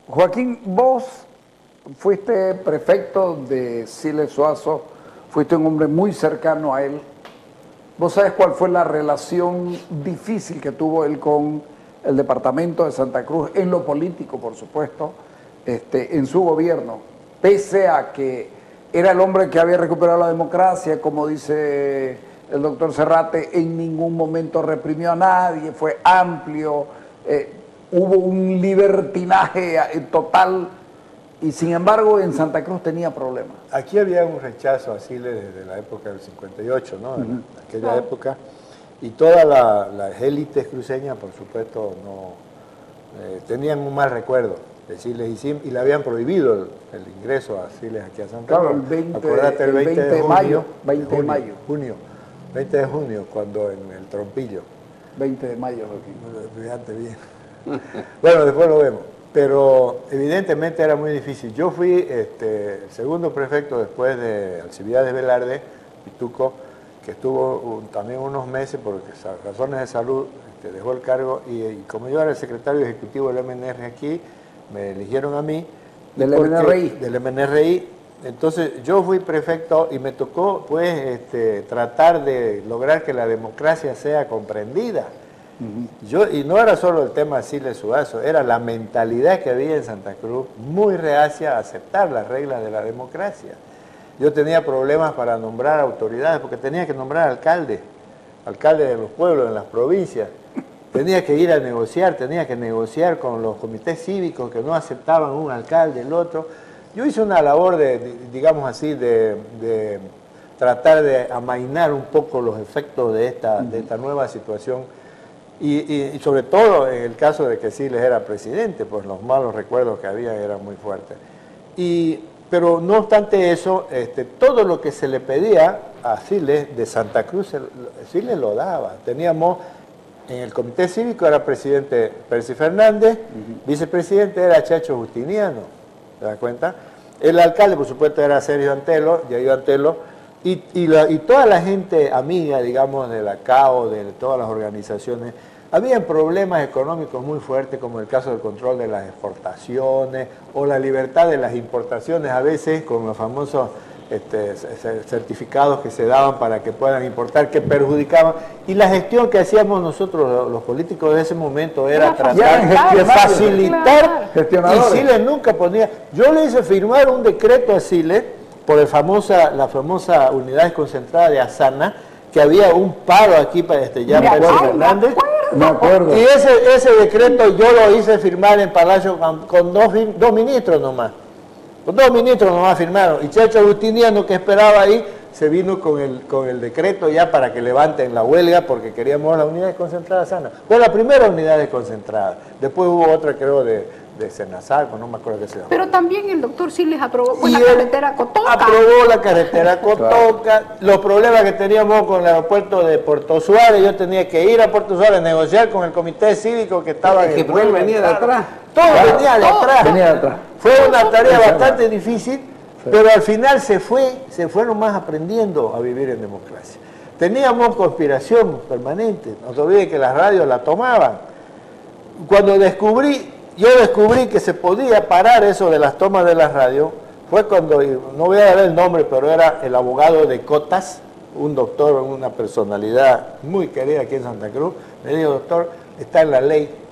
Joaquín, vos fuiste prefecto de Siles Zuazo, fuiste un hombre muy cercano a él. ¿Vos sabés cuál fue la relación difícil que tuvo él con el departamento de Santa Cruz, en lo político, por supuesto, en su gobierno? Pese a que era el hombre que había recuperado la democracia, como dice el doctor Serrate, en ningún momento reprimió a nadie, fue amplio, hubo un libertinaje total, y sin embargo en Santa Cruz tenía problemas. Aquí había un rechazo a Siles desde la época del 58, ¿no? En aquella época, y todas las élites cruceñas, por supuesto, no tenían un mal recuerdo de Siles y le habían prohibido el ingreso a Siles aquí a Santa Cruz. Claro, el 20 de mayo, 20 de mayo. 20 de junio, cuando en el Trompillo. 20 de mayo, Joaquín. Fíjate bien. Bueno, después lo vemos. Pero evidentemente era muy difícil. Yo fui el segundo prefecto después de Alcibiades Velarde, Pituco, que estuvo también unos meses por razones de salud, dejó el cargo y como yo era el secretario ejecutivo del MNR aquí, me eligieron a mí. ¿Del MNRI? Del MNRI. Entonces yo fui prefecto y me tocó pues tratar de lograr que la democracia sea comprendida. Y no era solo el tema de Siles Zuazo, era la mentalidad que había en Santa Cruz, muy reacia a aceptar las reglas de la democracia. Yo tenía problemas para nombrar autoridades, porque tenía que nombrar alcaldes de los pueblos, en las provincias. Tenía que ir a negociar, tenía que negociar con los comités cívicos que no aceptaban un alcalde, el otro. Yo hice una labor digamos así, de tratar de amainar un poco los efectos de esta nueva situación. Y sobre todo en el caso de que Siles era presidente, pues los malos recuerdos que había eran muy fuertes. Pero no obstante eso, todo lo que se le pedía a Siles de Santa Cruz, Siles lo daba. Teníamos, en el comité cívico era presidente Percy Fernández, vicepresidente era Chacho Justiniano, ¿te das cuenta? El alcalde, por supuesto, era Sergio Antelo, Yayo Antelo, y toda la gente amiga, digamos, de la CAO, de todas las organizaciones, habían problemas económicos muy fuertes, como el caso del control de las exportaciones o la libertad de las importaciones, a veces con los famosos certificados que se daban para que puedan importar, que perjudicaban. Y la gestión que hacíamos nosotros, los políticos de ese momento, era tratar de facilitar. Y Siles nunca ponía. Yo le hice firmar un decreto a Siles por la famosa unidad concentrada de Asana, que había un paro aquí para ya Percy Fernández. Me acuerdo. Y ese decreto yo lo hice firmar en Palacio con dos ministros nomás. Con 2 ministros nomás firmaron. Y Chacho Justiniano, que esperaba ahí, se vino con el decreto ya para que levanten la huelga porque queríamos la unidad desconcentrada sana. Fue la primera unidad desconcentrada. Después hubo otra, creo, de Senazar, no me acuerdo qué se llama. Pero también el doctor Siles aprobó la carretera Cotoca. Aprobó la carretera Cotoca. Los problemas que teníamos con el aeropuerto de Puerto Suárez, yo tenía que ir a Puerto Suárez a negociar con el comité cívico que estaba en el vuelo. Venía de atrás. Todo venía de atrás. Fue una tarea bastante difícil, pero al final se fueron más aprendiendo a vivir en democracia. Teníamos conspiración permanente, no se olvide que las radios la tomaban. Cuando yo descubrí que se podía parar eso de las tomas de las radios, fue cuando, no voy a dar el nombre, pero era el abogado de Cotas, un doctor, una personalidad muy querida aquí en Santa Cruz, me dijo: doctor, está en la ley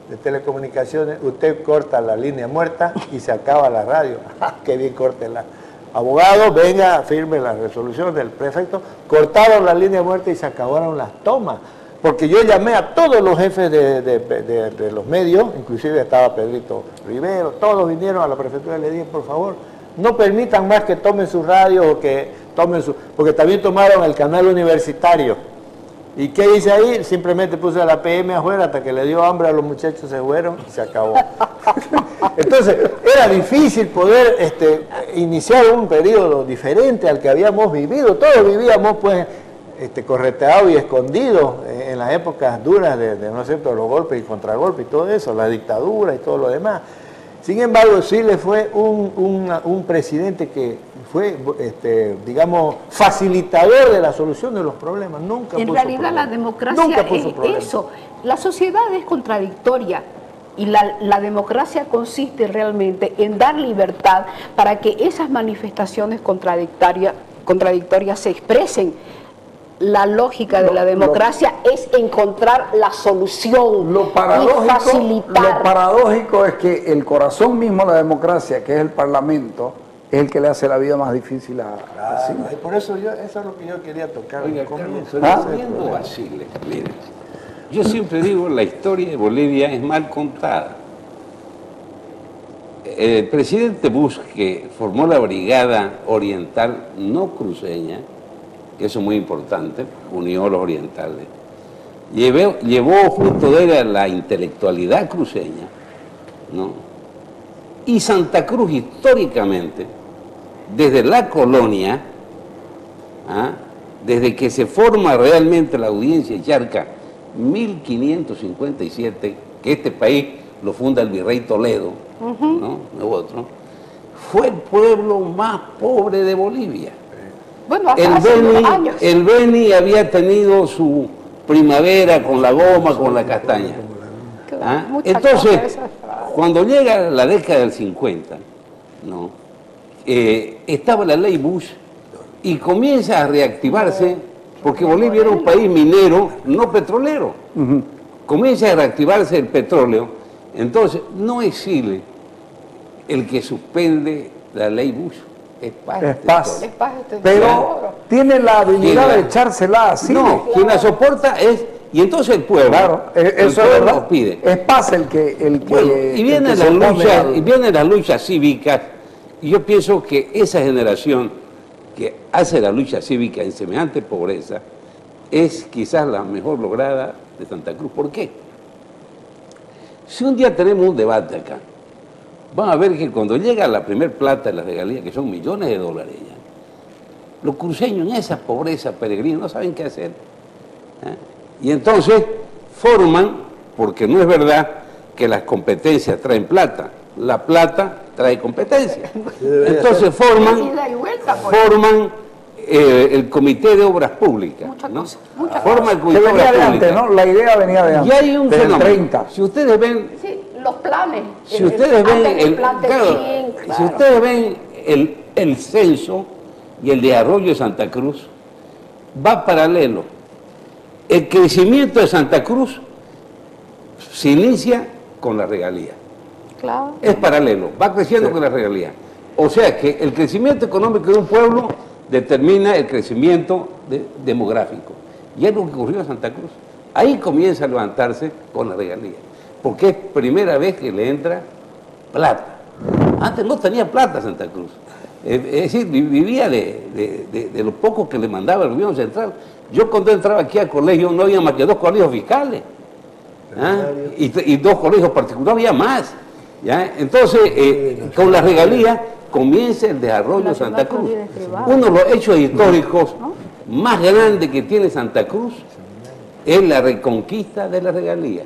de telecomunicaciones, usted corta la línea muerta y se acaba la radio. ¡Qué bien, córtela! Abogado, venga, firme la resolución del prefecto. Cortaron la línea muerta y se acabaron las tomas. Porque yo llamé a todos los jefes de los medios, inclusive estaba Pedrito Rivero, todos vinieron a la prefectura y le dije: por favor, no permitan más que tomen su radio o que tomen porque también tomaron el canal universitario. ¿Y qué hice ahí? Simplemente puse a la PM afuera hasta que le dio hambre a los muchachos, se fueron y se acabó. Entonces, era difícil poder iniciar un periodo diferente al que habíamos vivido. Todos vivíamos, pues, correteados y escondidos en las épocas duras ¿no es cierto?, los golpes y contragolpes y todo eso, la dictadura y todo lo demás. Sin embargo, Siles fue un presidente que fue, digamos, facilitador de la solución de los problemas. Nunca en puso realidad problemas. La democracia es eso. La sociedad es contradictoria. Y la democracia consiste realmente en dar libertad para que esas manifestaciones contradictorias se expresen. La lógica de la democracia es encontrar la solución y facilitar. Lo paradójico es que el corazón mismo de la democracia, que es el Parlamento, es el que le hace la vida más difícil a y por eso eso es lo que yo quería tocar. Oiga, Carlos, viendo Basile, mire, yo siempre digo, la historia de Bolivia es mal contada. El presidente Bush, que formó la Brigada Oriental no cruceña, que eso es muy importante, unió a los orientales, llevó junto de él a la intelectualidad cruceña, ¿no? Y Santa Cruz históricamente, desde la colonia, desde que se forma realmente la audiencia Charca, 1557, que este país lo funda el virrey Toledo, ¿no? Otro, fue el pueblo más pobre de Bolivia. Bueno, hace unos años. El Beni había tenido su primavera con la goma, con la castaña. Entonces, cuando llega la década del 50, ¿no? Estaba la ley Bush y comienza a reactivarse, porque Bolivia era un país minero, no petrolero. Comienza a reactivarse el petróleo. Entonces, no es Chile el que suspende la ley Bush. Es Paz. Pero tiene la habilidad de echársela así. No, quien la soporta es... Y entonces el pueblo, claro, eso es verdad, pide. Es Paz el que bueno, y vienen las luchas cívicas, y yo pienso que esa generación que hace la lucha cívica en semejante pobreza es quizás la mejor lograda de Santa Cruz. ¿Por qué? Si un día tenemos un debate acá, van a ver que cuando llega la primer plata de la regalía, que son millones de dólares ya, los cruceños en esa pobreza peregrina no saben qué hacer. Y entonces forman, porque no es verdad que las competencias traen plata, la plata trae competencia. Entonces forman el Comité de Obras Públicas. Forman el Comité de Obras Públicas. ¿no? La idea venía de antes. Y hay un fenómeno. 30. Si ustedes ven... Sí, los planes. Si ustedes ven el censo y el desarrollo de Santa Cruz, va paralelo. El crecimiento de Santa Cruz se inicia con la regalía. Claro. Es paralelo, va creciendo con la regalía. O sea que el crecimiento económico de un pueblo determina el crecimiento demográfico. Y es lo que ocurrió en Santa Cruz. Ahí comienza a levantarse con la regalía. Porque es primera vez que le entra plata. Antes no tenía plata Santa Cruz. Es decir, vivía de lo poco que le mandaba el gobierno central. Yo cuando entraba aquí al colegio no había más que 2 colegios fiscales. Y 2 colegios particulares, había más. ¿Ya? Entonces, con la regalía comienza el desarrollo de Santa Cruz. Uno de los hechos históricos más grandes que tiene Santa Cruz es la reconquista de la regalía,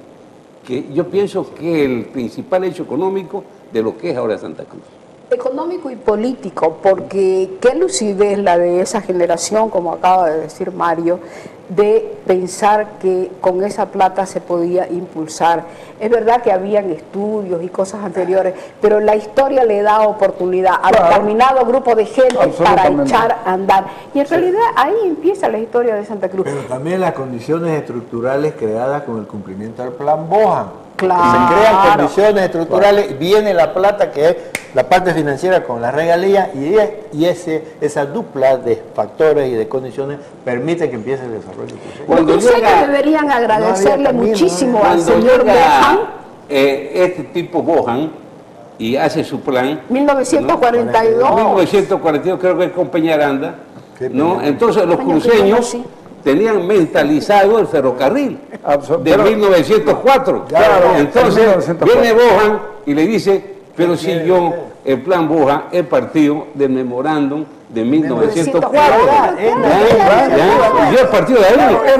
que yo pienso que es el principal hecho económico de lo que es ahora Santa Cruz. Económico y político, porque qué lucidez la de esa generación, como acaba de decir Mario, de pensar que con esa plata se podía impulsar. Es verdad que habían estudios y cosas anteriores, pero la historia le da oportunidad a determinado grupo de gente para echar a andar. Y en realidad ahí empieza la historia de Santa Cruz. Pero también las condiciones estructurales creadas con el cumplimiento del Plan Bohan. Claro. Se crean condiciones estructurales, viene la plata que es la parte financiera con la regalía y esa dupla de factores y de condiciones permite que empiece el desarrollo. Los cruceños deberían agradecerle muchísimo al señor Bohan. Este tipo Bohan y hace su plan. 1942. 1942 creo que es con Peñaranda. ¿No? Entonces los cruceños tenían mentalizado el ferrocarril de 1904. Claro, entonces viene Bohan y le dice, pero si yo, el plan Bohan es partido del memorándum de 1904. Yo he partido de ahí. Es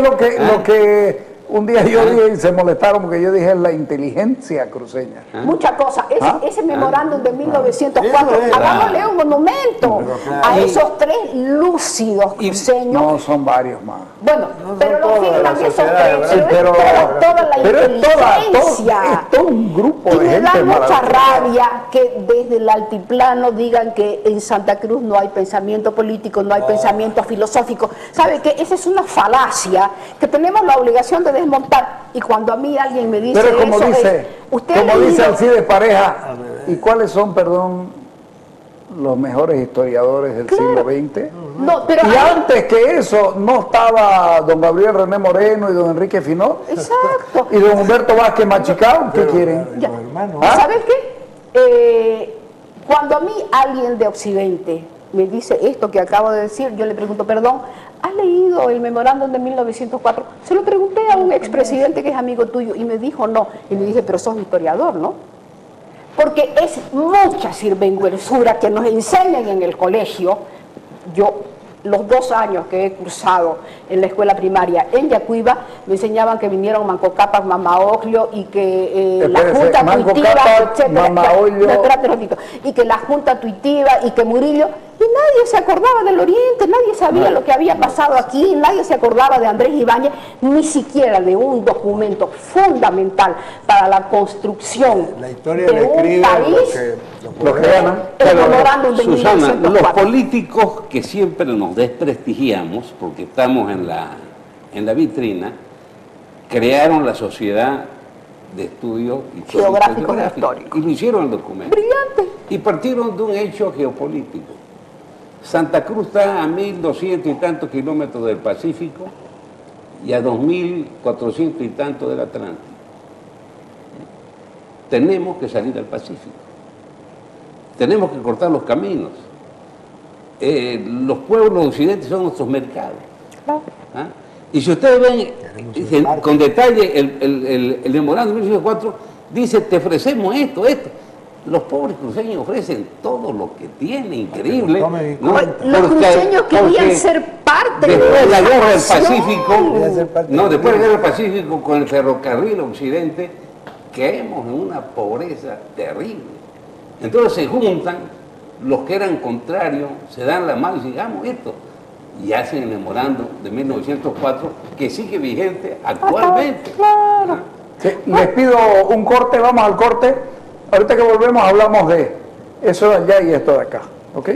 lo que Un día yo dije, y se molestaron porque yo dije la inteligencia cruceña. Muchas cosas. Ese memorándum de 1904, hagámosle un monumento a esos tres lúcidos cruceños. No, son varios más. Bueno, No pero son no todas firman las esos sociedades, tres, pero- toda la pero es inteligencia. es todo un grupo Y de me da gente mucha maravillosa. rabia que desde el altiplano digan que en Santa Cruz no hay pensamiento político, no hay pensamiento filosófico. ¿Sabe qué? Esa es una falacia que tenemos la obligación de desmontar. Y cuando a mí alguien me dice Pero como eso, dice, usted ha como dice leído- Alcide Pareja, ¿y cuáles son, perdón, los mejores historiadores del siglo XX? No, pero Y hay- antes que eso, no estaba don Gabriel René Moreno y don Enrique Finot Exacto. y don Humberto Vázquez Machicao, ¿qué quieren? Ya. Los hermanos. ¿Ah? ¿Sabes qué? Cuando a mí alguien de Occidente me dice esto que acabo de decir, yo le pregunto, perdón, ¿has leído el memorándum de 1904? Se lo pregunté a un expresidente que es amigo tuyo y me dijo no. Y le dije, pero sos historiador, ¿no? Porque es mucha sinvergüenzura que nos enseñan en el colegio. Yo, los 2 años que he cursado en la escuela primaria en Yacuiba, me enseñaban que vinieron Manco Cápac, Mamaoglio y que la Espérese, Junta Manco Tuitiva, Cápac, etcétera. Mamaoglio. No, espérate un ratito. Y que la Junta Tuitiva y que Murillo, y nadie se acordaba del Oriente, nadie sabía lo que había pasado aquí, nadie se acordaba de Andrés Ibáñez, ni siquiera de un documento fundamental para la construcción La historia de le un escribe país. Los que ganan. El memorándum de Susana, los 1904. políticos que siempre nos desprestigiamos, porque estamos en la vitrina, crearon la sociedad de estudios Geográficos y geográficos, históricos. y lo hicieron el documento. Brillante. Y partieron de un hecho geopolítico. Santa Cruz está a 1.200 y tantos kilómetros del Pacífico y a 2.400 y tantos del Atlántico. Tenemos que salir al Pacífico. Tenemos que cortar los caminos. Los pueblos occidentales son nuestros mercados. ¿Ah? Y si ustedes ven con detalle el memorándum de 1904, dice, te ofrecemos esto. Los pobres cruceños ofrecen todo lo que tienen, increíble. Tomen en ¿no? cuenta. Los cruceños querían porque ser parte después de la esa guerra del nación. Pacífico, Querían ser parte no, del después de la mundo. guerra del Pacífico con el ferrocarril occidente, caemos en una pobreza terrible. Entonces se juntan los que eran contrarios, se dan la mano y dicen, hagamos esto. Y hacen el memorándum de 1904 que sigue vigente actualmente. Claro. Sí, les pido un corte, vamos al corte. Ahorita que volvemos hablamos de eso de allá y esto de acá, ¿ok?